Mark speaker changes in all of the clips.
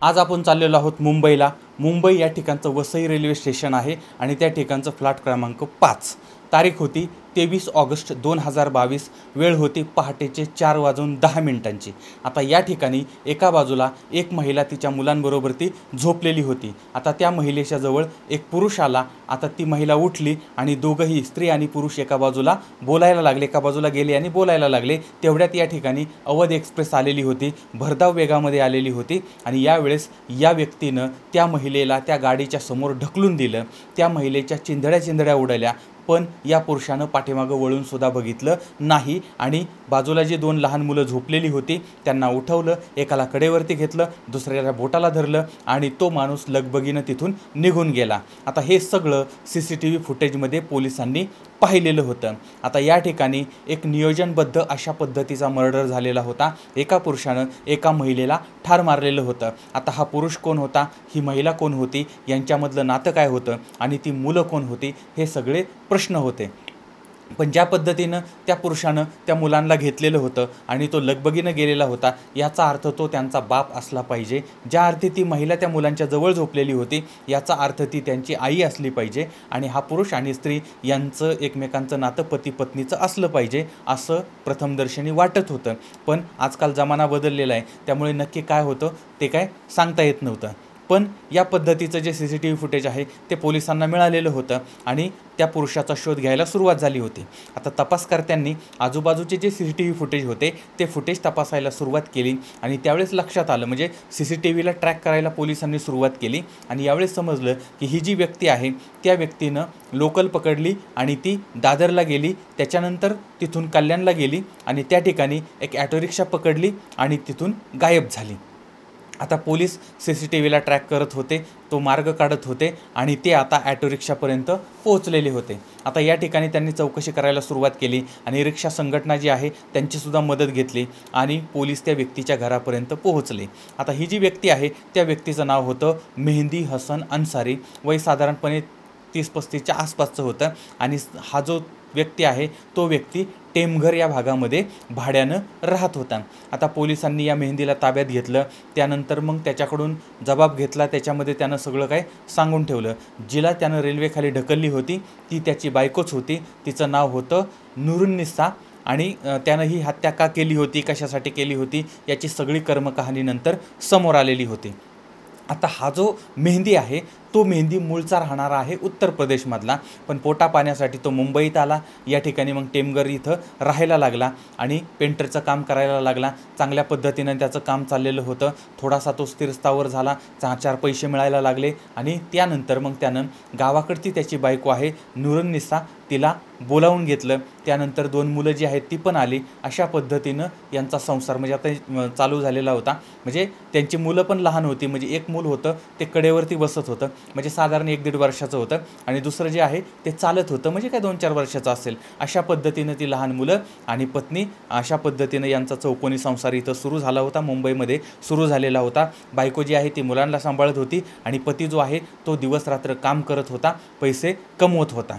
Speaker 1: आज आपण चाललेलो आहोत मुंबईला। मुंबई या ठिकाणचं वसई रेल्वे स्टेशन आहे आणि त्या ठिकाणचं फ्लॅट क्रमांक 5। तारीख होती 23 ऑगस्ट 2022। वेळ होती पहाटेचे 4:10 आता या ठिकाणी एका बाजूला एक महिला तिच्या मुलांबरोबर ती झोपलेली होती। आता त्या महिलेच्या जवळ एक पुरुष आला। आता ती महिला उठली आणि दोघंही स्त्री आणि पुरुष एका बाजूला बोलायला लागले, एका बाजूला गेले आणि बोलायला लागले। तेवढ्यात या ठिकाणी अवध एक्सप्रेस आलेली होती, भरधाव वेगामध्ये आलेली होती आणि यावेळेस या व्यक्तीनं त्या महिलेला त्या गाडीच्या समोर ढकलून दिलं। त्या महिलेच्या चिंधड्या उडाल्या, पण या पुरुषानं पाठीमागं वळून सुद्धा बघितलं नाही आणि बाजूला जी दोन लहान मुलं झोपलेली होती त्यांना उठवलं, एकाला कडेवरती घेतलं, दुसऱ्याला बोटाला धरलं आणि तो माणूस लगबगीनं तिथून निघून गेला। आता हे सगळं CCTV फुटेजमध्ये पोलिसांनी पाहिलेलं होतं। आता या ठिकाणी एक नियोजनबद्ध अशा पद्धतीचा मर्डर झालेला होता। एका पुरुषानं एका महिलेला ठार मारलेलं होतं। आता हा पुरुष कोण होता, ही महिला कोण होती, यांच्यामधलं नातं काय होतं आणि ती मुलं कोण होती, हे सगळे प्रश्न होते। पण ज्या पद्धतीनं त्या पुरुषानं त्या मुलांना घेतलेलं होतं आणि तो लगबगीनं गेलेला होता, याचा अर्थ तो त्यांचा बाप असला पाहिजे। ज्या अर्थी ती महिला त्या मुलांच्या जवळ झोपलेली होती, याचा अर्थ ती त्यांची आई असली पाहिजे आणि हा पुरुष आणि स्त्री यांचं एकमेकांचं नातं पती पत्नीचं असलं पाहिजे असं प्रथमदर्शनी वाटत होतं। पण आजकाल जमाना बदललेला आहे, त्यामुळे नक्की काय होतं ते काय सांगता येत नव्हतं। पण या पद्धतीचं जे CCTV फुटेज आहे ते पोलिसांना मिळालेलं होतं आणि त्या पुरुषाचा शोध घ्यायला सुरुवात झाली होती। आता तपासकर्त्यांनी आजूबाजूचे जे CCTV फुटेज होते ते फुटेज तपासायला सुरुवात केली आणि त्यावेळेस लक्षात आलं, म्हणजे CCTVला ट्रॅक करायला पोलिसांनी सुरुवात केली आणि यावेळेस समजलं की ही जी व्यक्ती आहे त्या व्यक्तीनं लोकल पकडली आणि ती दादरला गेली, त्याच्यानंतर तिथून कल्याणला गेली आणि त्या ठिकाणी एक ॲटो रिक्षा पकडली आणि तिथून गायब झाली। आता पोलीस CCTVला ट्रॅक करत होते, तो मार्ग काढत होते आणि ते आता ॲटो रिक्षापर्यंत पोहोचलेले होते। आता या ठिकाणी त्यांनी चौकशी करायला सुरुवात केली आणि रिक्षा संघटना जी आहे त्यांचीसुद्धा मदत घेतली आणि पोलीस त्या व्यक्तीच्या घरापर्यंत पोहोचले। आता ही जी व्यक्ती आहे त्या व्यक्तीचं नाव होतं मेहंदी हसन अन्सारी। वय साधारणपणे 30-35च्या आसपासचं होतं आणि हा जो व्यक्ती आहे तो व्यक्ती टेमघर या भागामध्ये भाड्यानं राहत होता। आता पोलिसांनी या मेहंदीला ताब्यात घेतलं, त्यानंतर मग त्याच्याकडून जबाब घेतला। त्याच्यामध्ये त्यानं सगळं काय सांगून ठेवलं। जिला त्यानं रेल्वेखाली ढकलली होती ती त्याची बायकोच होती, तिचं नाव होतं नूरुन्निसा आणि त्यानं ही हत्या का केली होती, कशासाठी केली होती, याची सगळी कर्मकहाणी नंतर समोर आलेली होती। आता हा जो मेहंदी आहे तो मेहंदी मूळचा राहणारा आहे उत्तर प्रदेशमधला, पण पोटा पाण्यासाठी तो मुंबईत आला। या ठिकाणी मग टेमघर इथं राहायला लागला आणि पेंटरचं काम करायला लागला। चांगल्या पद्धतीनं त्याचं काम चाललेलं होतं। थोडासा तो स्थिरस्थावर झाला, 4 पैसे मिळायला लागले आणि त्यानंतर मग त्यानं गावाकडची त्याची बायको आहे नूरुन्निसा तिला बोलावून घेतलं। त्यानंतर 2 मुलं जी आहेत ती पण आली। अशा पद्धतीनं यांचा संसार म्हणजे आता चालू झालेला होता। म्हणजे त्यांची मुलं पण लहान होती, म्हणजे एक मूल होतं ते कडेवरती बसत होतं, म्हणजे साधारण 1-1.5 वर्षाचं होतं आणि दुसरं जे आहे ते चालत होतं, म्हणजे काय 2-4 वर्षाचं असेल। अशा पद्धतीनं ती लहान मुलं आणि पत्नी, अशा पद्धतीनं यांचा चौकोनी संसार इथं सुरू झाला होता, मुंबईमध्ये सुरू झालेला होता। बायको जी आहे ती मुलांना सांभाळत होती आणि पती जो आहे तो दिवस रात्र काम करत होता, पैसे कमवत होता।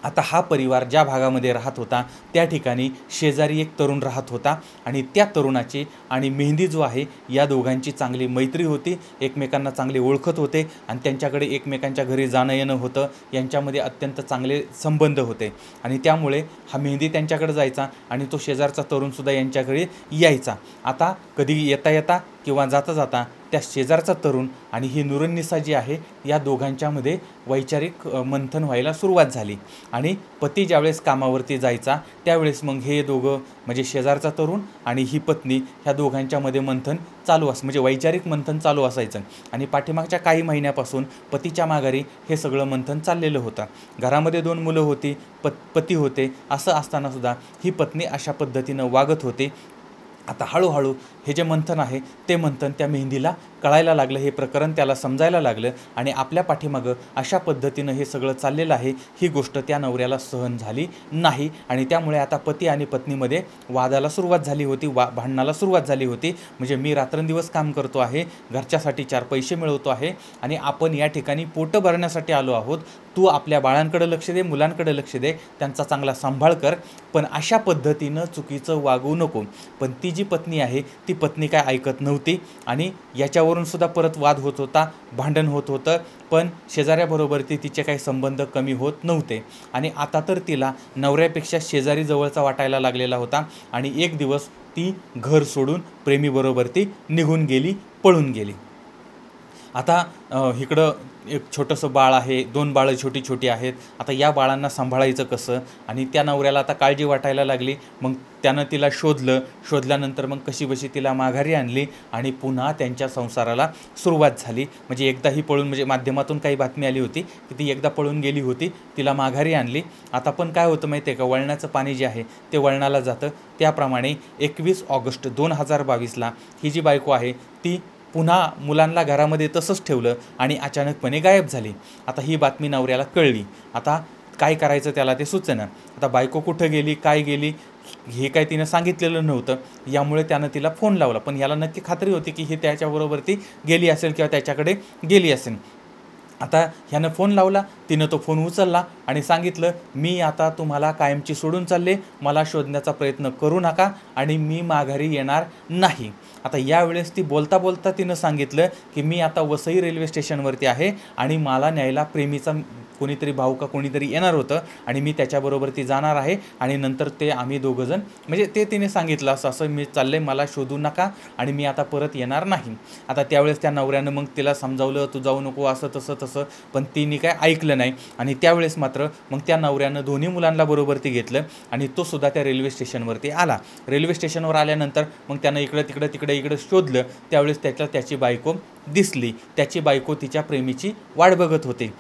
Speaker 1: आता हा परिवार ज्या भागामध्ये राहत होता त्या ठिकाणी शेजारी एक तरुण राहत होता आणि त्या तरुणाची आणि मेहंदी जो आहे या दोघांची चांगली मैत्री होती, एकमेकांना चांगले ओळखत होते आणि त्यांच्याकडे एकमेकांच्या घरी जाणं येणं होतं। यांच्यामध्ये अत्यंत चांगले संबंध होते आणि त्यामुळे हा मेहंदी त्यांच्याकडे जायचा आणि तो शेजारचा तरुणसुद्धा यांच्याकडे यायचा। आता कधी येता येता किंवा जाता जाता त्या शेजारचा तरुण आणि ही नूरुन्निसा जी आहे या दोघांच्यामध्ये वैचारिक मंथन व्हायला सुरुवात झाली आणि पती ज्यावेळेस कामावरती जायचा त्यावेळेस मग हे दोघं म्हणजे शेजारचा तरुण आणि ही पत्नी ह्या दोघांच्यामध्ये मंथन चालू म्हणजे वैचारिक मंथन चालू असायचं आणि पाठीमागच्या काही महिन्यापासून पतीच्या माघारी हे सगळं मंथन चाललेलं होतं। घरामध्ये 2 मुलं होती, पती होते, असं असतानासुद्धा ही पत्नी अशा पद्धतीनं वागत होती। आता हळूहळू हे जे मंथन आहे ते मंथन त्या मेहंदीला कळायला लागलं, हे प्रकरण त्याला समजायला लागलं आणि आपल्या पाठीमागं अशा पद्धतीनं हे सगळं चाललेलं आहे ही गोष्ट त्या नवऱ्याला सहन झाली नाही आणि त्यामुळे आता पती आणि पत्नीमध्ये वादाला सुरुवात झाली होती, भांडणाला सुरुवात झाली होती। म्हणजे मी रात्रंदिवस काम करतो आहे, घरच्यासाठी 4 पैसे मिळवतो आहे आणि आपण या ठिकाणी पोटं भरण्यासाठी आलो आहोत, तू आपल्या बाळांकडे लक्ष दे, मुलांकडे लक्ष दे, त्यांचा चांगला सांभाळ कर, पण अशा पद्धतीनं चुकीचं वागू नको। पण ती जी पत्नी आहे ती पत्नी काय ऐकत नव्हती आणि याच्यावर त्यावरून सुद्धा परत वाद होत होता, भांडण होत होतं, पण शेजाऱ्याबरोबर तिचे काही संबंध कमी होत नव्हते. आणि आता तर तिला नवऱ्यापेक्षा शेजारी जवळचा वाटायला लागलेला होता. आणि एक दिवस ती घर सोडून प्रेमीबरोबर ती निघून गेली, पळून गेली. आता इकडं एक छोटंसं बाळ आहे, 2 बाळं छोटी छोटी आहेत. आता या बाळांना सांभाळायचं कसं? आणि त्या नवऱ्याला आता काळजी वाटायला लागली. मग त्यानं तिला शोधल्यानंतर मग कशीबशी तिला माघारी आणली आणि पुन्हा त्यांच्या संसाराला सुरुवात झाली. म्हणजे एकदा ही पळून, म्हणजे माध्यमातून काही बातमी आली होती की ती एकदा पळून गेली होती, तिला माघारी आणली. आता पण काय होतं माहिती आहे का, वळणाचं पाणी जे आहे ते वळणाला जातं. त्याप्रमाणे 21 ऑगस्ट 2022ला ही जी बायको आहे ती पुन्हा मुलांना घरामध्ये तसंच ठेवलं आणि अचानकपणे गायब झाली. आता ही बातमी नवऱ्याला कळली. आता काय करायचं त्याला ते सुचेना. आता बायको कुठं गेली, काय गेली हे काय तिनं सांगितलेलं नव्हतं. यामुळे त्यानं तिला फोन लावला, पण याला नक्की खात्री होती की ही त्याच्याबरोबर ती गेली असेल किंवा त्याच्याकडे गेली असेल. आता ह्यानं फोन लावला, तिनं तो फोन उचलला आणि सांगितलं, मी आता तुम्हाला कायमची सोडून चालले, मला शोधण्याचा प्रयत्न करू नका आणि मी माघारी येणार नाही. आता यावेळेस ती बोलता बोलता तिनं सांगितलं की मी आता वसई रेल्वे स्टेशनवरती आहे आणि मला न्यायला प्रेमीचा कोणीतरी भाऊ का कोणीतरी येणार होतं आणि मी त्याच्याबरोबर ती जाणार आहे आणि नंतर ते आम्ही दोघंजण, म्हणजे ते तिने सांगितलं असं मी चाललं आहे, मला शोधू नका आणि मी आता परत येणार नाही. आता त्यावेळेस त्या नवऱ्यानं मग तिला समजावलं, तू जाऊ नको असं तसं, पण तिने काय ऐकलं नाही. आणि त्यावेळेस मात्र मग त्या नवऱ्यानं दोन्ही मुलांना बरोबर ती घेतलं आणि तो सुद्धा त्या रेल्वे स्टेशनवरती आला. रेल्वे स्टेशनवर आल्यानंतर मग त्यानं इकडं शोधलं. त्यावेळेस त्याची बायको दिसली. त्याची बायको तिच्या प्रेमीची वाट बघत होती.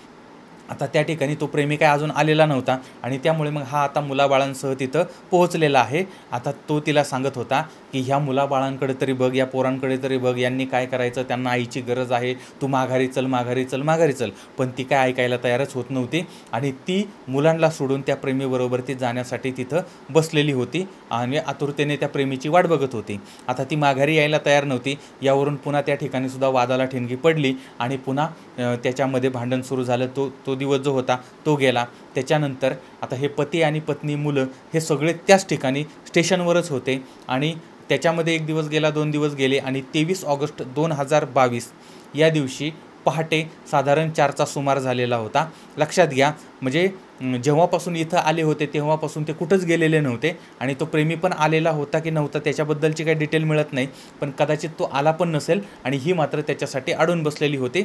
Speaker 1: आता त्या ठिकाणी तो प्रेमी काय अजून आलेला नव्हता आणि त्यामुळे मग हा आता मुलाबाळांसह तिथं पोहोचलेला आहे. आता तो तिला सांगत होता की ह्या मुलाबाळांकडे तरी बघ, या पोरांकडे तरी बघ, यांनी काय करायचं, त्यांना आईची गरज आहे, तू माघारी चल. पण ती काय ऐकायला तयारच होत नव्हती आणि ती मुलांना सोडून त्या प्रेमीबरोबर ती जाण्यासाठी तिथं बसलेली होती आणि आतुरतेने त्या प्रेमीची वाट बघत होती. आता ती माघारी यायला तयार नव्हती. यावरून पुन्हा त्या ठिकाणी सुद्धा वादाला ठिणगी पडली आणि पुन्हा त्याच्यामध्ये भांडण सुरू झालं. तो दिवस जो होता तो गेला. त्याच्यानंतर आता हे पती आणि पत्नी, मुलं हे सगळे त्याच ठिकाणी स्टेशनवरच होते आणि त्याच्यामध्ये 1 दिवस गेला, 2 दिवस गेले आणि 23 ऑगस्ट 2022 या दिवशी पहाटे साधारण 4चा सुमार झालेला होता. लक्षात घ्या, म्हणजे जेव्हापासून इथं आले होते तेव्हापासून ते कुठंच गेलेले नव्हते आणि तो प्रेमी पण आलेला होता की नव्हता त्याच्याबद्दलची काही डिटेल मिळत नाही, पण कदाचित तो आला पण नसेल आणि ही मात्र त्याच्यासाठी अडून बसलेली होती.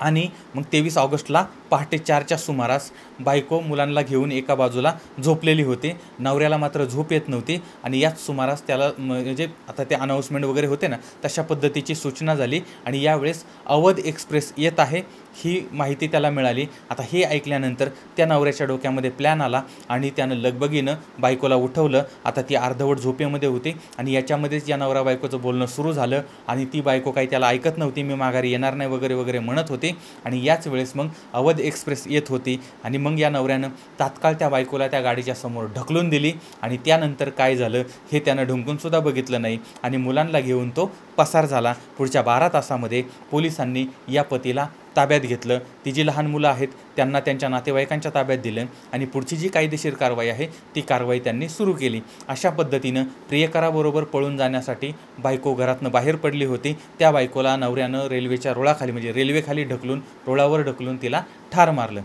Speaker 1: आणि मग 23 ऑगस्टला पहाटे 4च्या सुमारास बायको मुलांना घेऊन एका बाजूला झोपलेली होती. नवऱ्याला मात्र झोप येत नव्हती आणि याच सुमारास त्याला, म्हणजे आता ते अनाऊन्समेंट वगैरे होते ना, तशा पद्धतीची सूचना झाली आणि यावेळेस अवध एक्सप्रेस येत आहे ही माहिती त्याला मिळाली. आता हे ऐकल्यानंतर त्या नवऱ्याच्या डोक्यामध्ये प्लॅन आला आणि त्यानं लगबगीनं बायकोला उठवलं. आता ती अर्धवट झोपेमध्ये होती आणि याच्यामध्येच या नवरा बायकोचं बोलणं सुरू झालं आणि ती बायको काही त्याला ऐकत नव्हती, मी माघारी येणार नाही वगैरे म्हणत होती. आणि याच वेळेस मग अवध एक्सप्रेस येत होती आणि मग या नवऱ्यानं तात्काळ त्या बायकोला त्या गाडीच्या समोर ढकलून दिली आणि त्यानंतर काय झालं हे त्यानं ढुंकूनसुद्धा बघितलं नाही आणि मुलांना घेऊन तो पसार झाला. पुढच्या 12 तासामध्ये पोलिसांनी या पतीला ताब्यात घेतलं. ती जी लहान मुलं आहेत त्यांना त्यांच्या नातेवाईकांच्या ताब्यात दिलं आणि पुढची जी कायदेशीर कारवाई आहे ती कारवाई त्यांनी सुरू केली. अशा पद्धतीनं प्रियकराबरोबर पळून जाण्यासाठी बायको घरातनं बाहेर पडली होती. त्या बायकोला नवऱ्यानं रेल्वेच्या रुळाखाली, म्हणजे रेल्वेखाली ढकलून, रुळावर ढकलून तिला ठार मारलं.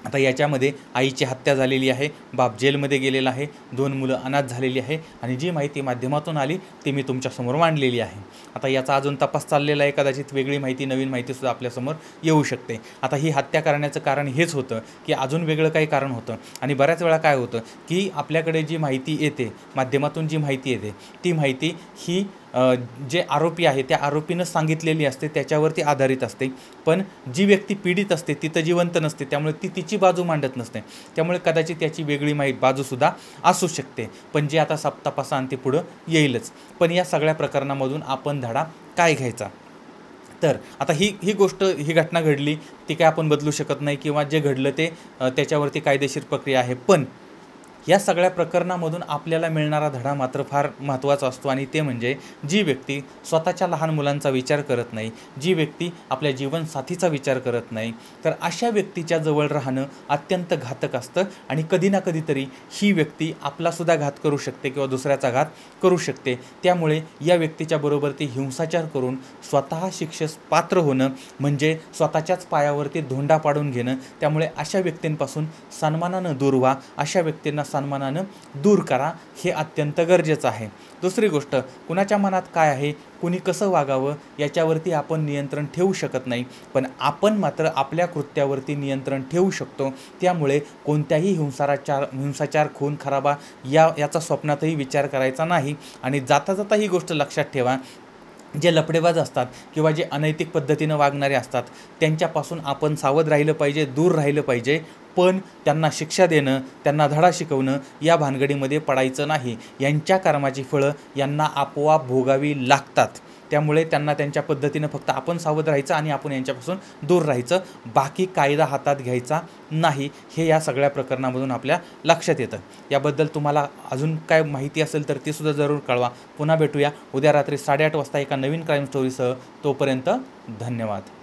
Speaker 1: आता याच्यामध्ये आईची हत्या झालेली आहे, बाप जेलमध्ये गेलेला आहे, 2 मुलं अनाथ झालेली आहे आणि जी माहिती माध्यमातून आली ती मी तुमच्यासमोर मांडलेली आहे. आता याचा अजून तपास चाललेला आहे, कदाचित वेगळी माहिती, नवीन माहितीसुद्धा आपल्यासमोर येऊ शकते. आता ही हत्या करण्याचं कारण हेच होतं की अजून वेगळं काही कारण होतं आणि बऱ्याच वेळा काय होतं की आपल्याकडे जी माहिती येते, माध्यमातून जी माहिती येते ती माहिती ही जे आरोपी आहे त्या आरोपीनं सांगितलेली असते, त्याच्यावरती आधारित असते. पण जी व्यक्ती पीडित असते ती तर जिवंत नसते, त्यामुळे ती तिची बाजू मांडत नसते, त्यामुळे कदाचित त्याची वेगळी बाजूसुद्धा असू शकते. पण जे आता तपासाअंती ते पुढं येईलच. पण या सगळ्या प्रकरणामधून आपण धडा काय घ्यायचा? तर आता ही गोष्ट, ही घटना घडली, ती काय आपण बदलू शकत नाही किंवा जे घडलं ते त्याच्यावरती कायदेशीर प्रक्रिया आहे. पण या सगळ्या प्रकरणामधून आपल्याला मिळणारा धडा मात्र फार महत्त्वाचा असतो आणि ते म्हणजे जी व्यक्ती स्वतःच्या लहान मुलांचा विचार करत नाही, जी व्यक्ती आपल्या जीवनसाथीचा विचार करत नाही, तर अशा व्यक्तीच्या जवळ राहणं अत्यंत घातक असतं आणि कधी ना कधीतरी ही व्यक्ती आपलासुद्धा घात करू शकते किंवा दुसऱ्याचा घात करू शकते. त्यामुळे या व्यक्तीच्या बरोबर ती हिंसाचार करून स्वतः शिक्षेस पात्र होणं म्हणजे स्वतःच्याच पायावरती धोंडा पाडून घेणं. त्यामुळे अशा व्यक्तींपासून सन्मानानं दूर व्हा, अशा व्यक्तींना सन्मानानं दूर करा, हे अत्यंत गरजेचं आहे. दुसरी गोष्ट, कुणाच्या मनात काय आहे, कुणी कसं वागावं याच्यावरती आपण नियंत्रण ठेवू शकत नाही, पण आपण मात्र आपल्या कृत्यावरती नियंत्रण ठेवू शकतो. त्यामुळे कोणत्याही हिंसाचार, खून खराबा याचा स्वप्नातही विचार करायचा नाही. आणि जाता जाता ही गोष्ट लक्षात ठेवा, जे लफडेबाज असतात किंवा जे अनैतिक पद्धतीनं वागणारे असतात त्यांच्यापासून आपण सावध राहिलं पाहिजे, दूर राहिलं पाहिजे. पण त्यांना शिक्षा देणं, त्यांना धडा शिकवणं या भानगडीमध्ये पडायचं नाही. यांच्या कर्माची फळं यांना आपोआप भोगावी लागतात. त्यामुळे त्यांना त्यांच्या पद्धतीनं फक्त आपण सावध राहायचं आणि आपण यांच्यापासून दूर राहायचं, बाकी कायदा हातात घ्यायचा नाही. हे या सगळ्या प्रकरणामधून आपल्या लक्षात येतं. याबद्दल तुम्हाला अजून काय माहिती असेल तर तीसुद्धा जरूर कळवा. पुन्हा भेटूया उद्या रात्री 8:30 वाजता एका नवीन क्राईम स्टोरीसह. तोपर्यंत धन्यवाद.